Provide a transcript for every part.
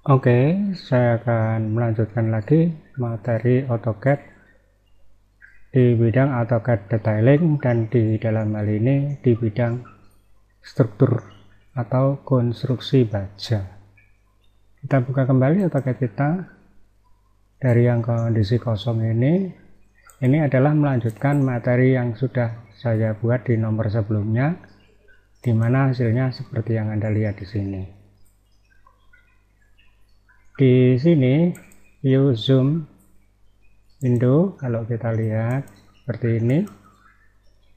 Oke, saya akan melanjutkan lagi materi AutoCAD di bidang AutoCAD detailing dan di dalam hal ini di bidang struktur atau konstruksi baja. Kita buka kembali AutoCAD kita dari yang kondisi kosong ini. Ini adalah melanjutkan materi yang sudah saya buat di nomor sebelumnya, di mana hasilnya seperti yang Anda lihat di sini. Di sini view zoom window, kalau kita lihat seperti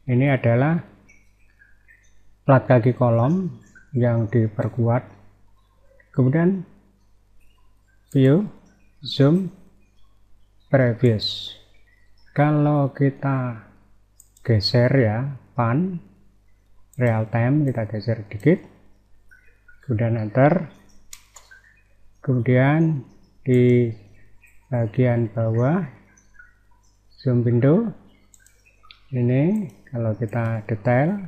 ini adalah plat kaki kolom yang diperkuat. Kemudian view zoom previous, kalau kita geser ya pan real time, kita geser dikit, kemudian enter. Kemudian di bagian bawah zoom window ini, kalau kita detail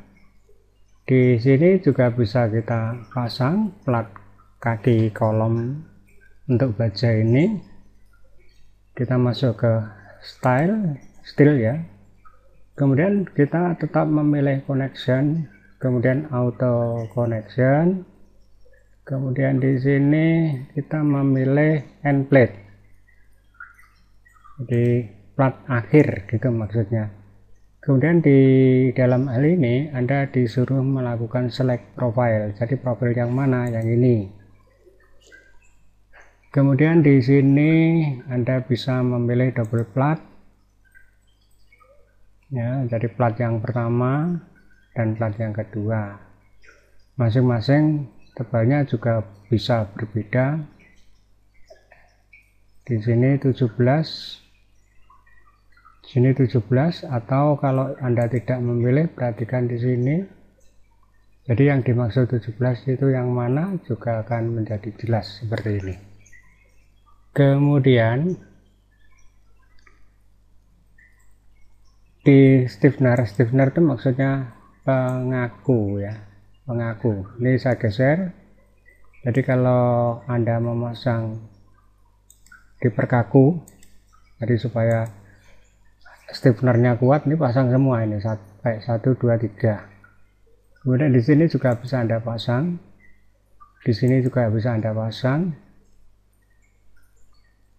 di sini juga bisa kita pasang plat kaki kolom untuk baja ini. Kita masuk ke style ya, kemudian kita tetap memilih connection, kemudian auto connection. Kemudian di sini kita memilih end plate, jadi plat akhir gitu maksudnya. Kemudian di dalam hal ini Anda disuruh melakukan select profile, jadi profil yang mana, yang ini. Kemudian di sini Anda bisa memilih double plat ya, jadi plat yang pertama dan plat yang kedua. Masing-masing tebalnya juga bisa berbeda. Di sini 17, sini 17, atau kalau Anda tidak memilih, perhatikan di sini. Jadi yang dimaksud 17 itu yang mana juga akan menjadi jelas seperti ini. Kemudian di stiffener itu maksudnya pengaku ya, pengaku. Ini saya geser. Jadi kalau Anda memasang di perkaku, jadi supaya stiffenernya kuat, ini pasang semua ini kayak 1 2 3. Kemudian di sini juga bisa Anda pasang, di sini juga bisa Anda pasang.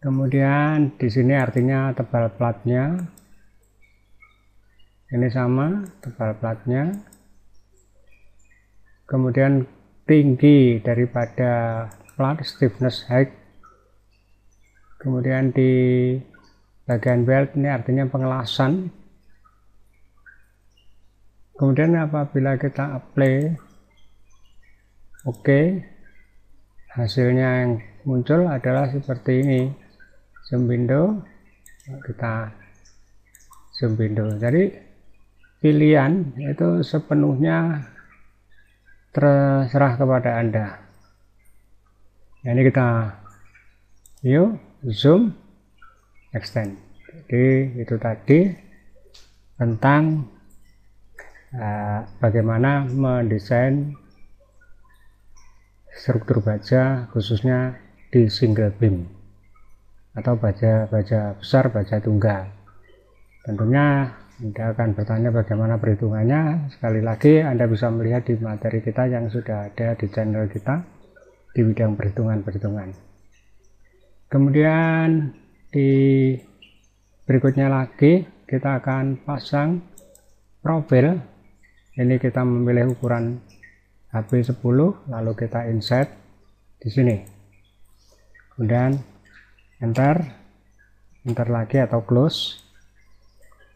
Kemudian di sini artinya tebal platnya ini sama, tebal platnya. Kemudian tinggi daripada plat, stiffness height. Kemudian di bagian belt ini artinya pengelasan. Kemudian apabila kita apply oke, hasilnya yang muncul adalah seperti ini. Zoom window, kita zoom window. Jadi pilihan itu sepenuhnya terserah kepada Anda. Nah, ini kita view, zoom, extend. Jadi itu tadi tentang bagaimana mendesain struktur baja khususnya di single beam atau baja besar, baja tunggal. Tentunya Anda akan bertanya bagaimana perhitungannya. Sekali lagi Anda bisa melihat di materi kita yang sudah ada di channel kita di bidang perhitungan. Kemudian di berikutnya lagi kita akan pasang profil. Ini kita memilih ukuran HP10, lalu kita insert di sini. Kemudian enter lagi atau close.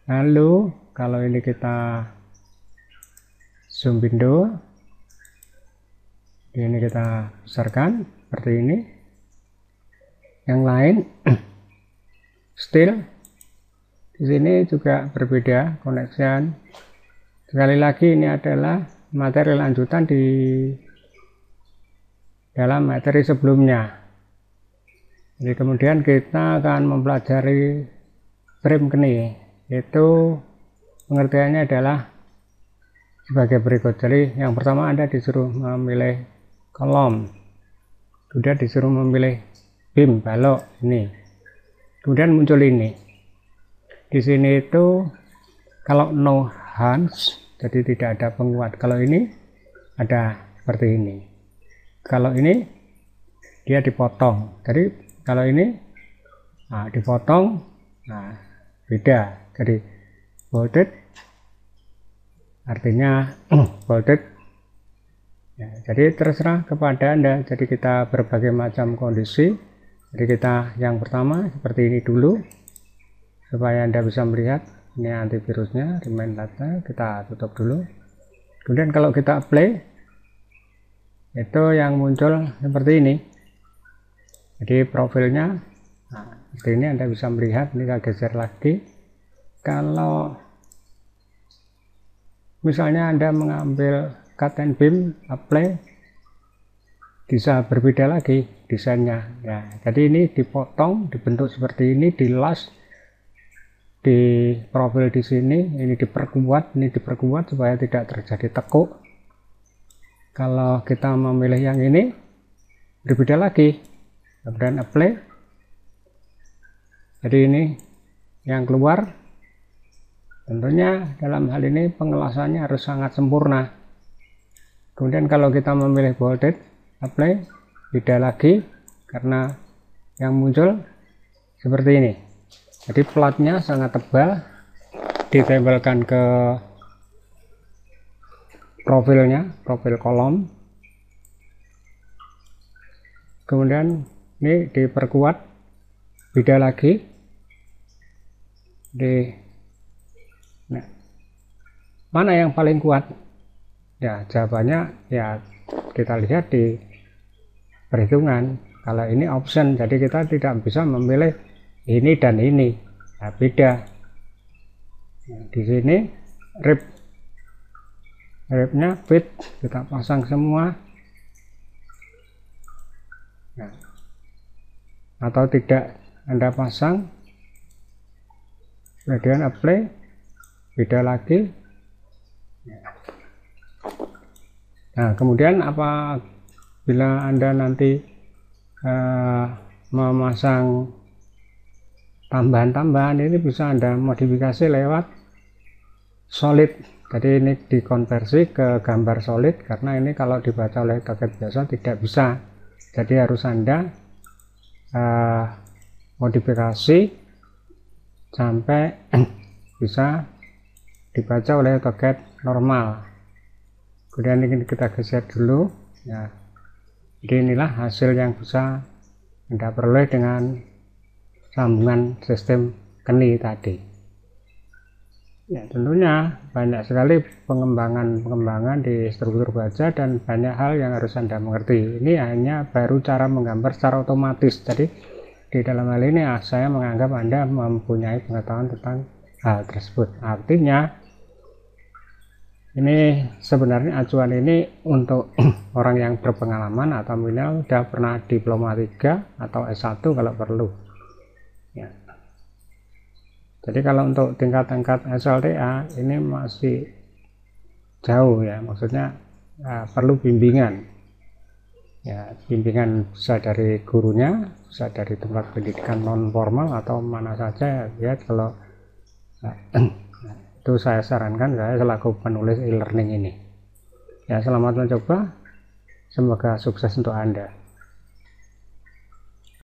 Lalu kalau ini kita zoom window, ini kita besarkan seperti ini. Yang lain still di sini juga berbeda connection. Sekali lagi ini adalah materi lanjutan di dalam materi sebelumnya. Jadi kemudian kita akan mempelajari frame keni. Itu pengertiannya adalah sebagai berikut. Jadi yang pertama Anda disuruh memilih kolom, kemudian disuruh memilih BIM balok ini, kemudian muncul ini. Di sini itu kalau no hands, jadi tidak ada penguat. Kalau ini ada seperti ini. Kalau ini dia dipotong. Jadi kalau ini dipotong, beda. Jadi bolded artinya bolded. Ya, jadi terserah kepada Anda. Jadi kita berbagai macam kondisi. Jadi kita yang pertama seperti ini dulu supaya Anda bisa melihat. Ini antivirusnya, remain data, kita tutup dulu. Kemudian kalau kita play, itu yang muncul seperti ini. Jadi profilnya seperti ini, Anda bisa melihat. Ini saya geser lagi. Kalau misalnya Anda mengambil cut and beam, apply, bisa berbeda lagi desainnya. Ya, jadi ini dipotong, dibentuk seperti ini, dilas di profil di sini, ini diperkuat supaya tidak terjadi tekuk. Kalau kita memilih yang ini, berbeda lagi. Kemudian apply. Jadi ini yang keluar. Tentunya dalam hal ini pengelasannya harus sangat sempurna. Kemudian kalau kita memilih bolded, apply, beda lagi karena yang muncul seperti ini. Jadi platnya sangat tebal, ditempelkan ke profilnya, profil kolom. Kemudian ini diperkuat, beda lagi. Nah, mana yang paling kuat? Ya, jawabannya ya kita lihat di perhitungan. Kalau ini option, jadi kita tidak bisa memilih ini dan ini, nah, beda. Nah, di sini ribnya fit, kita pasang semua. Nah, atau tidak Anda pasang, kemudian apply, beda lagi. Nah, kemudian apabila Anda nanti memasang tambahan-tambahan, ini bisa Anda modifikasi lewat solid. Jadi ini dikonversi ke gambar solid, karena ini kalau dibaca oleh AutoCAD biasa tidak bisa. Jadi harus Anda modifikasi sampai bisa dibaca oleh AutoCAD normal. Kemudian ini kita geser dulu. Ya, jadi inilah hasil yang bisa Anda peroleh dengan sambungan sistem KNI tadi. Ya, tentunya banyak sekali pengembangan di struktur baja dan banyak hal yang harus Anda mengerti. Ini hanya baru cara menggambar secara otomatis. Jadi di dalam hal ini saya menganggap Anda mempunyai pengetahuan tentang hal tersebut. Artinya ini sebenarnya acuan ini untuk orang yang berpengalaman atau minimal sudah pernah diploma 3 atau S1 kalau perlu. Ya. Jadi kalau untuk tingkat-tingkat SLTA ini masih jauh ya, maksudnya perlu bimbingan. Ya, bimbingan bisa dari gurunya, bisa dari tempat pendidikan non formal atau mana saja ya. Kalau itu saya sarankan, saya selaku penulis e-learning ini. Ya, selamat mencoba. Semoga sukses untuk Anda.